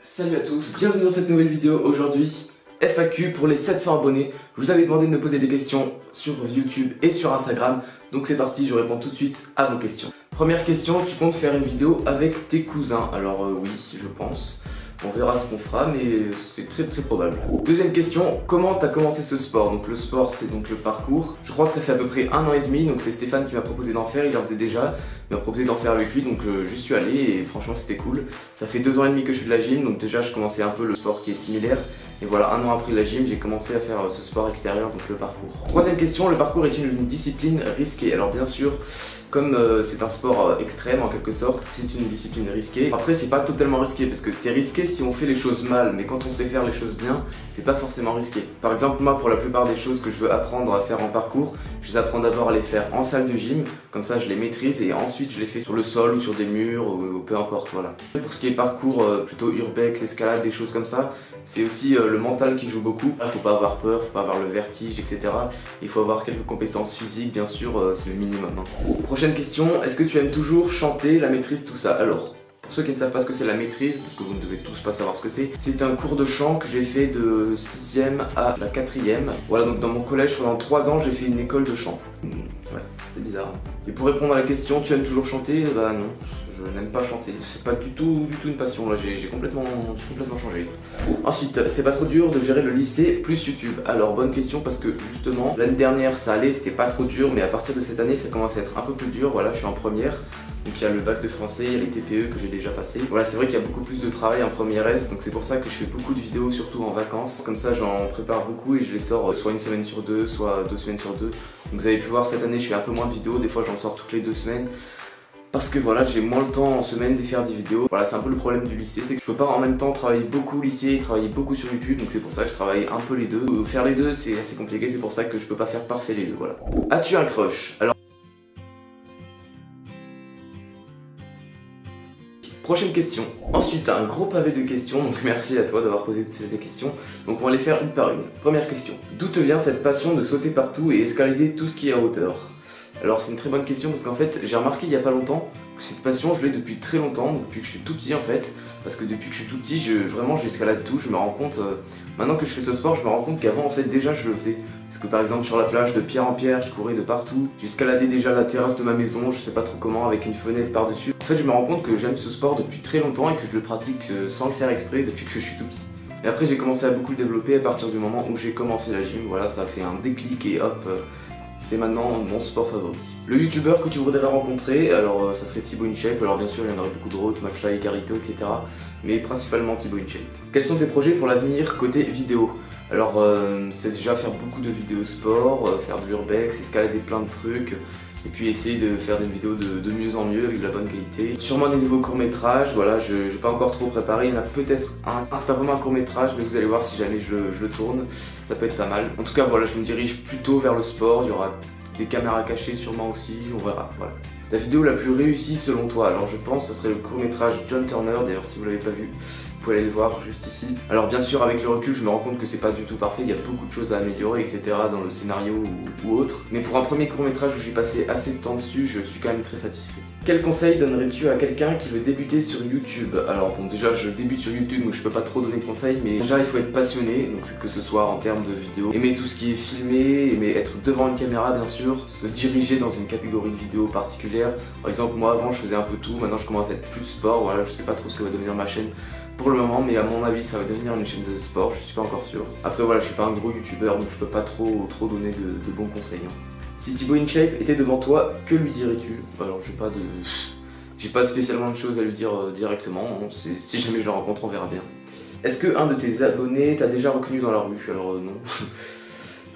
Salut à tous, bienvenue dans cette nouvelle vidéo. Aujourd'hui, FAQ pour les 700 abonnés. Je vous avais demandé de me poser des questions sur YouTube et sur Instagram. Donc c'est parti, je réponds tout de suite à vos questions. Première question, tu comptes faire une vidéo avec tes cousins? Alors oui, je pense. On verra ce qu'on fera, mais c'est très probable. Deuxième question, comment t'as commencé ce sport? Donc le sport, c'est donc le parcours. Je crois que ça fait à peu près 1 an et demi, donc c'est Stéphane qui m'a proposé d'en faire, il en faisait déjà. Il m'a proposé d'en faire avec lui, donc j'y suis allé et franchement c'était cool. Ça fait 2 ans et demi que je fais de la gym, donc déjà je commençais un peu le sport qui est similaire. Et voilà, 1 an après la gym, j'ai commencé à faire ce sport extérieur, donc le parcours. Troisième question, le parcours est une discipline risquée? Alors bien sûr, comme c'est un sport extrême en quelque sorte, c'est une discipline risquée. Après c'est pas totalement risqué, parce que c'est risqué si on fait les choses mal, mais quand on sait faire les choses bien, c'est pas forcément risqué. Par exemple, moi pour la plupart des choses que je veux apprendre à faire en parcours, je les apprends d'abord à les faire en salle de gym, comme ça je les maîtrise et ensuite je les fais sur le sol ou sur des murs ou peu importe, voilà. Pour ce qui est parcours plutôt urbex, escalade, des choses comme ça, c'est aussi le mental qui joue beaucoup. Il faut pas avoir peur, faut pas avoir le vertige, etc. Il faut avoir quelques compétences physiques, bien sûr, c'est le minimum. Prochaine question, est-ce que tu aimes toujours chanter, la maîtrise, tout ça? Alors, pour ceux qui ne savent pas ce que c'est la maîtrise, parce que vous ne devez tous pas savoir ce que c'est un cours de chant que j'ai fait de 6ème à la 4ème. Voilà, donc dans mon collège, pendant 3 ans, j'ai fait une école de chant. Ouais, c'est bizarre. Et pour répondre à la question, tu aimes toujours chanter? Bah non. Je n'aime pas chanter, c'est pas du tout une passion, là j'ai complètement changé. Ensuite, c'est pas trop dur de gérer le lycée plus YouTube? Alors bonne question, parce que justement l'année dernière ça allait, c'était pas trop dur, mais à partir de cette année ça commence à être un peu plus dur. Voilà, je suis en première, donc il y a le bac de français, il y a les TPE que j'ai déjà passé. Voilà, c'est vrai qu'il y a beaucoup plus de travail en première S, donc c'est pour ça que je fais beaucoup de vidéos, surtout en vacances. Comme ça j'en prépare beaucoup et je les sors soit une semaine sur 2, soit 2 semaines sur 2. Donc vous avez pu voir cette année je fais un peu moins de vidéos, des fois j'en sors toutes les 2 semaines. Parce que voilà, j'ai moins le temps en semaine de faire des vidéos. Voilà, c'est un peu le problème du lycée, c'est que je peux pas en même temps travailler beaucoup au lycée et travailler beaucoup sur YouTube, donc c'est pour ça que je travaille un peu les deux. Faire les deux, c'est assez compliqué, c'est pour ça que je peux pas faire parfait les deux, voilà. As-tu un crush? Alors, prochaine question. Ensuite, un gros pavé de questions, donc merci à toi d'avoir posé toutes ces questions. Donc on va les faire une par une. Première question. D'où te vient cette passion de sauter partout et escalader tout ce qui est en hauteur? Alors c'est une très bonne question parce qu'en fait j'ai remarqué il y a pas longtemps que cette passion je l'ai depuis très longtemps, depuis que je suis tout petit en fait. Parce que depuis que je suis tout petit, vraiment j'escalade tout, je me rends compte, maintenant que je fais ce sport, je me rends compte qu'avant en fait déjà je le faisais. Parce que par exemple sur la plage, de pierre en pierre, je courais de partout, j'escaladais déjà la terrasse de ma maison, je sais pas trop comment, avec une fenêtre par dessus. En fait je me rends compte que j'aime ce sport depuis très longtemps et que je le pratique sans le faire exprès depuis que je suis tout petit. Et après j'ai commencé à beaucoup le développer à partir du moment où j'ai commencé la gym, voilà, ça a fait un déclic et hop, c'est maintenant mon sport favori. Le youtubeur que tu voudrais rencontrer, alors ça serait Thibaut InShape, alors bien sûr il y en aurait beaucoup d'autres, McFly, Carito, etc. Mais principalement Thibaut InShape. Quels sont tes projets pour l'avenir côté vidéo? Alors c'est déjà faire beaucoup de vidéos sport, faire de l'urbex, escalader plein de trucs, et puis essayer de faire des vidéos de mieux en mieux avec de la bonne qualité. Sûrement des nouveaux courts-métrages, voilà, je n'ai pas encore trop préparé, il y en a peut-être un. C'est pas vraiment un court-métrage, mais vous allez voir si jamais je le tourne, ça peut être pas mal. En tout cas voilà, je me dirige plutôt vers le sport, il y aura des caméras cachées sûrement aussi, on verra, voilà. Ta vidéo la plus réussie selon toi? Alors je pense que ce serait le court-métrage John Turner, d'ailleurs si vous l'avez pas vu, vous pouvez aller le voir juste ici. Alors bien sûr avec le recul je me rends compte que c'est pas du tout parfait, il y a beaucoup de choses à améliorer etc. dans le scénario ou autre. Mais pour un premier court-métrage où j'ai passé assez de temps dessus, je suis quand même très satisfait. Quel conseil donnerais-tu à quelqu'un qui veut débuter sur YouTube? Alors bon déjà je débute sur YouTube donc je peux pas trop donner de conseils, mais déjà il faut être passionné, donc que ce soit en termes de vidéo, aimer tout ce qui est filmé, aimer être devant une caméra bien sûr, se diriger dans une catégorie de vidéo particulière. Par exemple moi avant je faisais un peu tout, maintenant je commence à être plus sport, voilà, je sais pas trop ce que va devenir ma chaîne pour le moment, mais à mon avis ça va devenir une chaîne de sport, je suis pas encore sûr. Après voilà, je suis pas un gros youtubeur donc je peux pas trop donner de bons conseils. Si Thibaut InShape était devant toi, que lui dirais-tu? Alors j'ai pas spécialement de choses à lui dire directement, hein. Si jamais je le rencontre on verra bien. Est-ce que un de tes abonnés t'a déjà reconnu dans la rue? Alors non.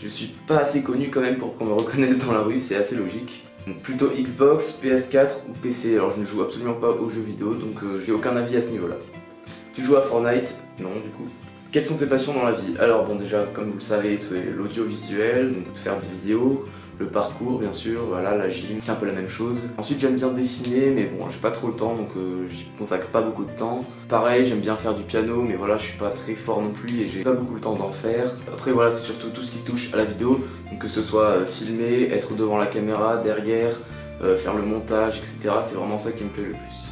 Je suis pas assez connu quand même pour qu'on me reconnaisse dans la rue, c'est assez logique. Donc, plutôt Xbox, PS4 ou PC? Alors je ne joue absolument pas aux jeux vidéo donc j'ai aucun avis à ce niveau là. Tu joues à Fortnite? Non du coup. Quelles sont tes passions dans la vie? Alors bon déjà comme vous le savez c'est l'audiovisuel, donc faire des vidéos, le parcours bien sûr, voilà, la gym, c'est un peu la même chose. Ensuite j'aime bien dessiner mais bon j'ai pas trop le temps donc j'y consacre pas beaucoup de temps. Pareil j'aime bien faire du piano mais voilà je suis pas très fort non plus et j'ai pas beaucoup le temps d'en faire. Après voilà c'est surtout tout ce qui touche à la vidéo, donc que ce soit filmer, être devant la caméra, derrière, faire le montage etc. C'est vraiment ça qui me plaît le plus.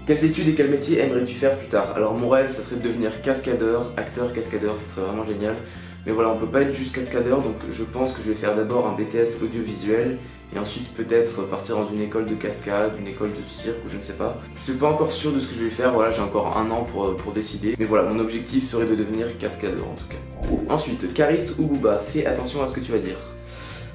Quelles études et quel métier aimerais-tu faire plus tard? Alors mon rêve ça serait de devenir cascadeur, acteur cascadeur, ça serait vraiment génial. Mais voilà, on peut pas être juste cascadeur, donc je pense que je vais faire d'abord un BTS audiovisuel et ensuite peut-être partir dans une école de cascade, une école de cirque ou je ne sais pas. Je suis pas encore sûr de ce que je vais faire, voilà, j'ai encore un an pour décider. Mais voilà, mon objectif serait de devenir cascadeur en tout cas. Ensuite, Caris ou Booba, fais attention à ce que tu vas dire.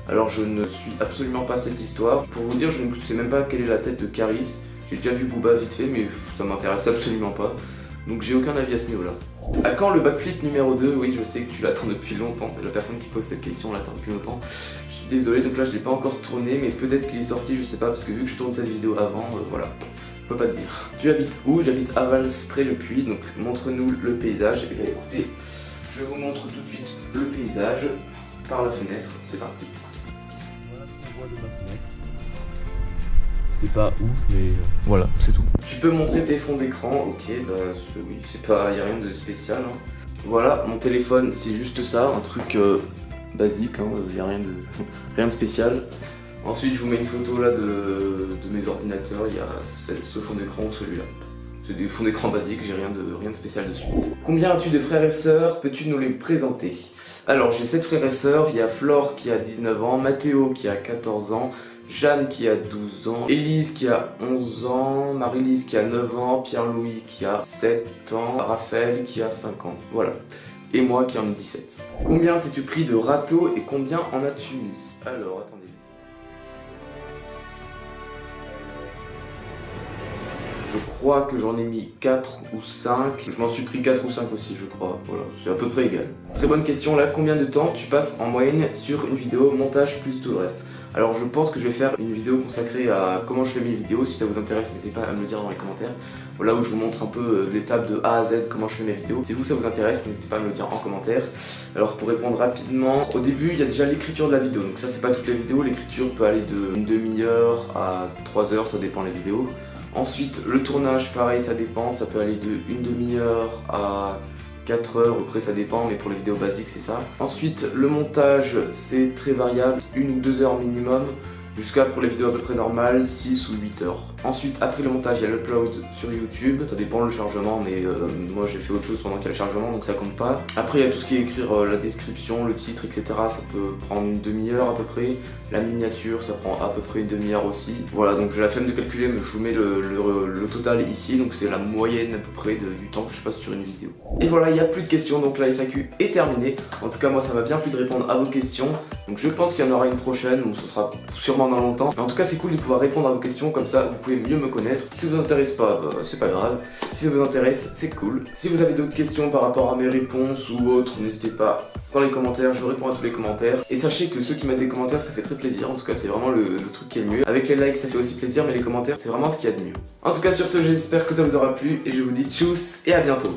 Alors je ne suis absolument pas cette histoire. Pour vous dire, je ne sais même pas quelle est la tête de Caris. J'ai déjà vu Booba vite fait, mais ça m'intéresse absolument pas. Donc j'ai aucun avis à ce niveau-là. À quand le backflip numéro 2? Oui, je sais que tu l'attends depuis longtemps, c'est la personne qui pose cette question l'attend depuis longtemps. Je suis désolé, donc là je l'ai pas encore tourné, mais peut-être qu'il est sorti, je sais pas, parce que vu que je tourne cette vidéo avant, voilà, je peux pas te dire. Tu habites où? J'habite à Vals, près le Puy, donc montre-nous le paysage. Et bien écoutez, je vous montre tout de suite le paysage par la fenêtre, c'est parti. Voilà ce qu'on voit de ma fenêtre. C'est pas ouf, mais voilà, c'est tout. Tu peux montrer tes fonds d'écran, ok, bah oui, c'est pas, y a rien de spécial. Hein. Voilà, mon téléphone, c'est juste ça, un truc basique, hein, y a rien de spécial. Ensuite, je vous mets une photo là de mes ordinateurs, il y a ce fond d'écran ou celui-là. C'est des fonds d'écran basiques, j'ai rien de spécial dessus. Combien as-tu de frères et sœurs? Peux-tu nous les présenter? Alors, j'ai 7 frères et sœurs, il y a Flore qui a 19 ans, Mathéo qui a 14 ans, Jeanne qui a 12 ans, Élise qui a 11 ans, Marie-Lise qui a 9 ans, Pierre-Louis qui a 7 ans, Raphaël qui a 5 ans, voilà. Et moi qui en ai 17. Combien t'es-tu pris de râteau et combien en as-tu mis? Alors, attendez. Je crois que j'en ai mis 4 ou 5, je m'en suis pris 4 ou 5 aussi je crois, voilà, c'est à peu près égal. Très bonne question là, combien de temps tu passes en moyenne sur une vidéo, montage plus tout le reste? Alors je pense que je vais faire une vidéo consacrée à comment je fais mes vidéos, si ça vous intéresse n'hésitez pas à me le dire dans les commentaires. Voilà où je vous montre un peu l'étape de A à Z, comment je fais mes vidéos. Si vous ça vous intéresse, n'hésitez pas à me le dire en commentaire. Alors pour répondre rapidement, au début il y a déjà l'écriture de la vidéo, donc ça c'est pas toutes les vidéos, l'écriture peut aller de une demi-heure à 3 heures, ça dépend des vidéos. Ensuite le tournage pareil ça dépend, ça peut aller de une demi-heure à 4 heures, après ça dépend, mais pour les vidéos basiques c'est ça. Ensuite le montage c'est très variable, 1 ou 2 heures minimum, jusqu'à pour les vidéos à peu près normales, 6 ou 8 heures. Ensuite après le montage il y a l'upload sur YouTube, ça dépend le chargement, mais moi j'ai fait autre chose pendant qu'il y a le chargement donc ça compte pas. Après il y a tout ce qui est écrire la description, le titre etc, ça peut prendre une demi-heure à peu près. La miniature ça prend à peu près une demi-heure aussi. Voilà donc j'ai la flemme de calculer mais je vous mets le total ici, donc c'est la moyenne à peu près du temps que je passe sur une vidéo. Et voilà, il n'y a plus de questions donc la FAQ est terminée. En tout cas moi ça m'a bien plu de répondre à vos questions. Donc je pense qu'il y en aura une prochaine, donc ce sera sûrement dans longtemps. Mais en tout cas c'est cool de pouvoir répondre à vos questions, comme ça vous pouvez mieux me connaître. Si ça vous intéresse pas, bah, c'est pas grave. Si ça vous intéresse, c'est cool. Si vous avez d'autres questions par rapport à mes réponses ou autres, n'hésitez pas dans les commentaires, je réponds à tous les commentaires. Et sachez que ceux qui mettent des commentaires, ça fait très plaisir. En tout cas, c'est vraiment le truc qui est le mieux. Avec les likes, ça fait aussi plaisir, mais les commentaires, c'est vraiment ce qu'il y a de mieux. En tout cas, sur ce, j'espère que ça vous aura plu et je vous dis tchuss et à bientôt.